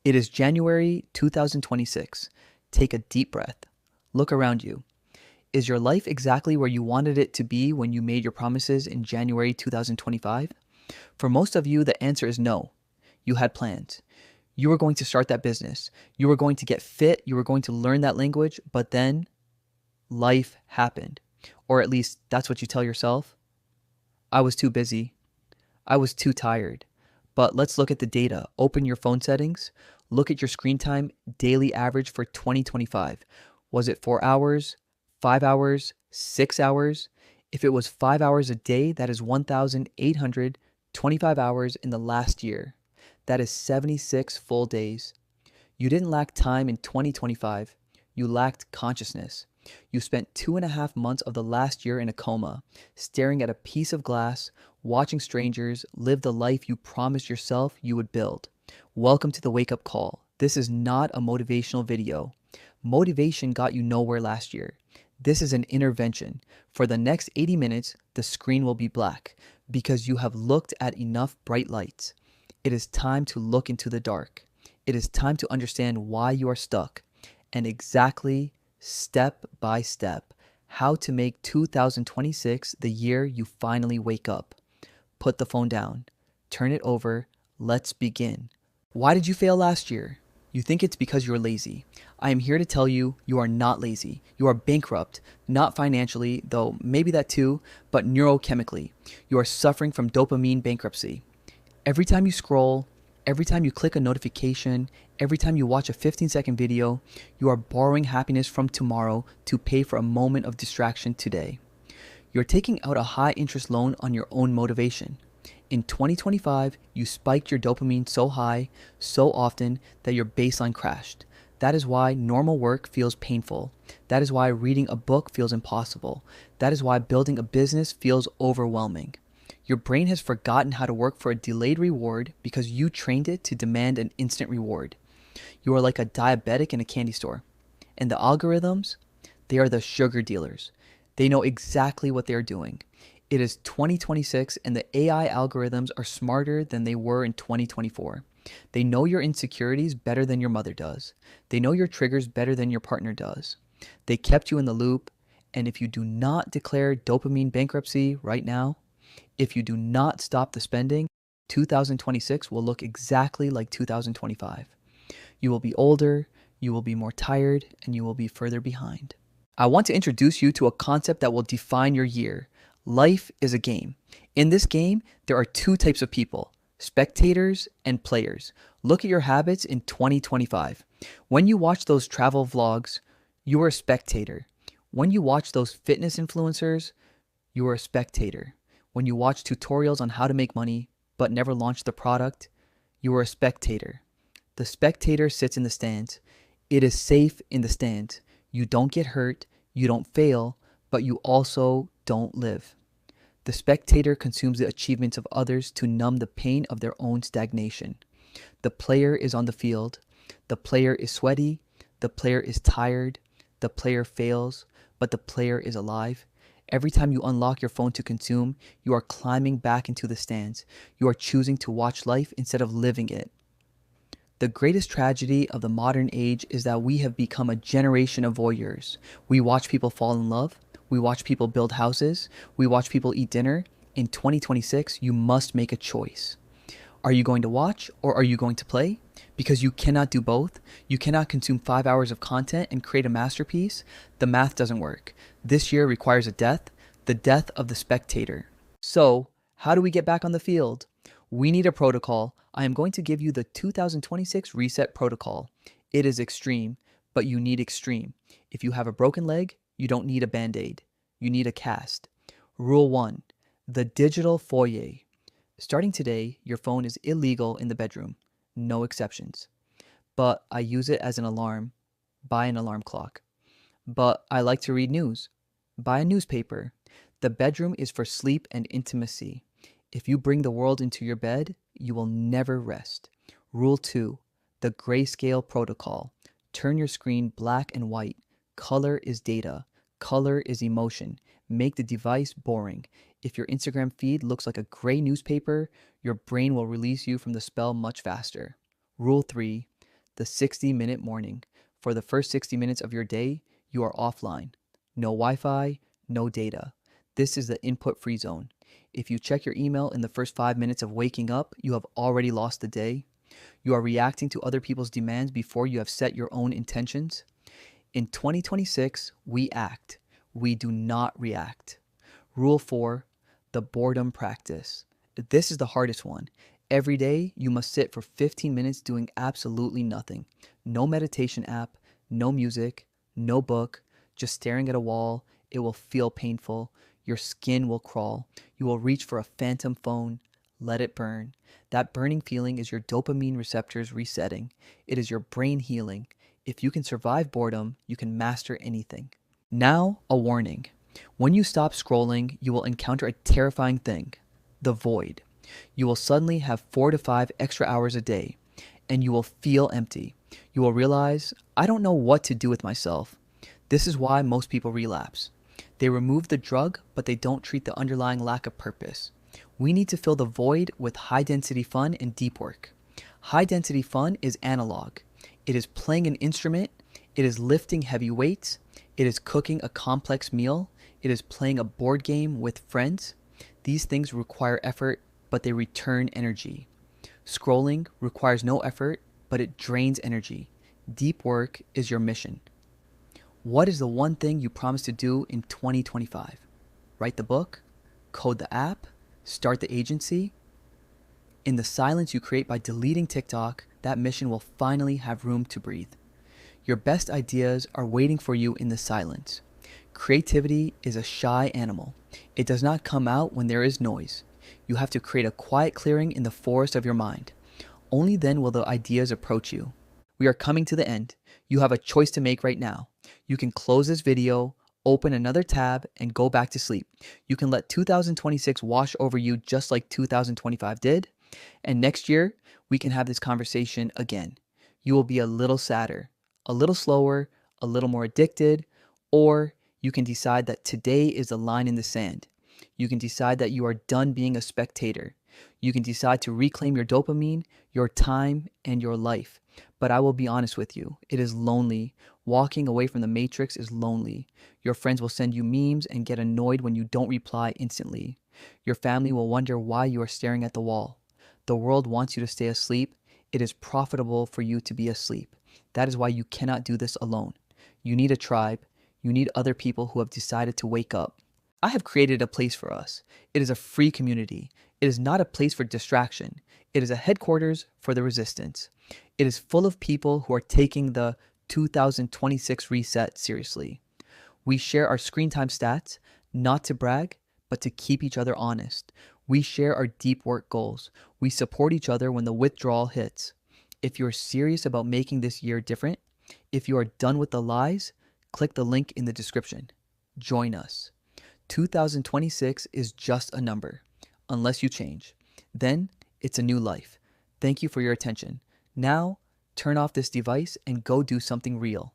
It is January 2026. Take a deep breath. Look around you. Is your life exactly where you wanted it to be when you made your promises in January 2025? For most of you, the answer is no. You had plans. You were going to start that business. You were going to get fit. You were going to learn that language. But then life happened. Or at least that's what you tell yourself. I was too busy. I was too tired. But let's look at the data. Open your phone settings. Look at your screen time daily average for 2025. Was it 4 hours, 5 hours, 6 hours? If it was 5 hours a day, that is 1,825 hours in the last year. That is 76 full days. You didn't lack time in 2025. You lacked consciousness. You spent 2.5 months of the last year in a coma, staring at a piece of glass, watching strangers live the life you promised yourself you would build. Welcome to the wake-up call. This is not a motivational video. Motivation got you nowhere last year. This is an intervention. For the next 80 minutes, the screen will be black because you have looked at enough bright lights. It is time to look into the dark. It is time to understand why you are stuck and exactly step by step how to make 2026 the year you finally wake up. Put the phone down. Turn it over. Let's begin. Why did you fail last year? You think it's because you're lazy. I am here to tell you, you are not lazy. You are bankrupt, not financially, though maybe that too, but neurochemically. You are suffering from dopamine bankruptcy. Every time you scroll, every time you click a notification, every time you watch a 15-second video, you are borrowing happiness from tomorrow to pay for a moment of distraction today. You're taking out a high-interest loan on your own motivation. In 2025, you spiked your dopamine so high, so often, that your baseline crashed. That is why normal work feels painful. That is why reading a book feels impossible. That is why building a business feels overwhelming. Your brain has forgotten how to work for a delayed reward because you trained it to demand an instant reward. You are like a diabetic in a candy store. And the algorithms, they are the sugar dealers. They know exactly what they are doing. It is 2026 and the AI algorithms are smarter than they were in 2024. They know your insecurities better than your mother does. They know your triggers better than your partner does. They kept you in the loop, and if you do not declare dopamine bankruptcy right now, if you do not stop the spending, 2026 will look exactly like 2025. You will be older, you will be more tired, and you will be further behind. I want to introduce you to a concept that will define your year. Life is a game. In this game, there are two types of people, spectators and players. Look at your habits in 2025. When you watch those travel vlogs, you are a spectator. When you watch those fitness influencers, you are a spectator. When you watch tutorials on how to make money but never launch the product, you are a spectator. The spectator sits in the stands. It is safe in the stands. You don't get hurt, you don't fail, but you also don't live. The spectator consumes the achievements of others to numb the pain of their own stagnation. The player is on the field. The player is sweaty. The player is tired. The player fails, but the player is alive. Every time you unlock your phone to consume, you are climbing back into the stands. You are choosing to watch life instead of living it. The greatest tragedy of the modern age is that we have become a generation of voyeurs. We watch people fall in love. We watch people build houses. We watch people eat dinner. In 2026, you must make a choice. Are you going to watch or are you going to play? Because you cannot do both. You cannot consume 5 hours of content and create a masterpiece. The math doesn't work. This year requires a death, the death of the spectator. So, how do we get back on the field? We need a protocol. I am going to give you the 2026 Reset Protocol. It is extreme, but you need extreme. If you have a broken leg, you don't need a band-aid. You need a cast. Rule 1. The Digital Foyer. Starting today, your phone is illegal in the bedroom. No exceptions. But I use it as an alarm. Buy an alarm clock. But I like to read news. Buy a newspaper. The bedroom is for sleep and intimacy. If you bring the world into your bed, you will never rest. Rule 2. The Grayscale Protocol. Turn your screen black and white. Color is data. Color is emotion. Make the device boring. If your Instagram feed looks like a gray newspaper, your brain will release you from the spell much faster. Rule 3. the 60-minute morning. For the first 60 minutes of your day, you are offline. No Wi-Fi, no data. This is the input-free zone. If you check your email in the first 5 minutes of waking up, you have already lost the day. You are reacting to other people's demands before you have set your own intentions. In 2026, we act. We do not react. Rule 4, the boredom practice. This is the hardest one. Every day, you must sit for 15 minutes doing absolutely nothing. No meditation app, no music, no book, just staring at a wall. It will feel painful. Your skin will crawl. You will reach for a phantom phone. Let it burn. That burning feeling is your dopamine receptors resetting. It is your brain healing. If you can survive boredom, you can master anything. Now, a warning. When you stop scrolling, you will encounter a terrifying thing, the void. You will suddenly have 4 to 5 extra hours a day, and you will feel empty. You will realize, I don't know what to do with myself. This is why most people relapse. They remove the drug, but they don't treat the underlying lack of purpose. We need to fill the void with high-density fun and deep work. High-density fun is analog. It is playing an instrument. It is lifting heavy weights. It is cooking a complex meal. It is playing a board game with friends. These things require effort, but they return energy. Scrolling requires no effort, but it drains energy. Deep work is your mission. What is the one thing you promise to do in 2025? Write the book? Code the app? Start the agency? In the silence you create by deleting TikTok, that mission will finally have room to breathe. Your best ideas are waiting for you in the silence. Creativity is a shy animal. It does not come out when there is noise. You have to create a quiet clearing in the forest of your mind. Only then will the ideas approach you. We are coming to the end. You have a choice to make right now. You can close this video, open another tab, and go back to sleep. You can let 2026 wash over you just like 2025 did. And next year, we can have this conversation again. You will be a little sadder, a little slower, a little more addicted, or you can decide that today is the line in the sand. You can decide that you are done being a spectator. You can decide to reclaim your dopamine, your time, and your life. But I will be honest with you, it is lonely. Walking away from the matrix is lonely. Your friends will send you memes and get annoyed when you don't reply instantly. Your family will wonder why you are staring at the wall. The world wants you to stay asleep. It is profitable for you to be asleep. That is why you cannot do this alone. You need a tribe. You need other people who have decided to wake up. I have created a place for us. It is a free community. It is not a place for distraction. It is a headquarters for the resistance. It is full of people who are taking the 2026 reset seriously. We share our screen time stats, not to brag, but to keep each other honest. We share our deep work goals. We support each other when the withdrawal hits. If you're serious about making this year different, if you are done with the lies, click the link in the description. Join us. 2026 is just a number, unless you change. Then it's a new life. Thank you for your attention. Now, turn off this device and go do something real.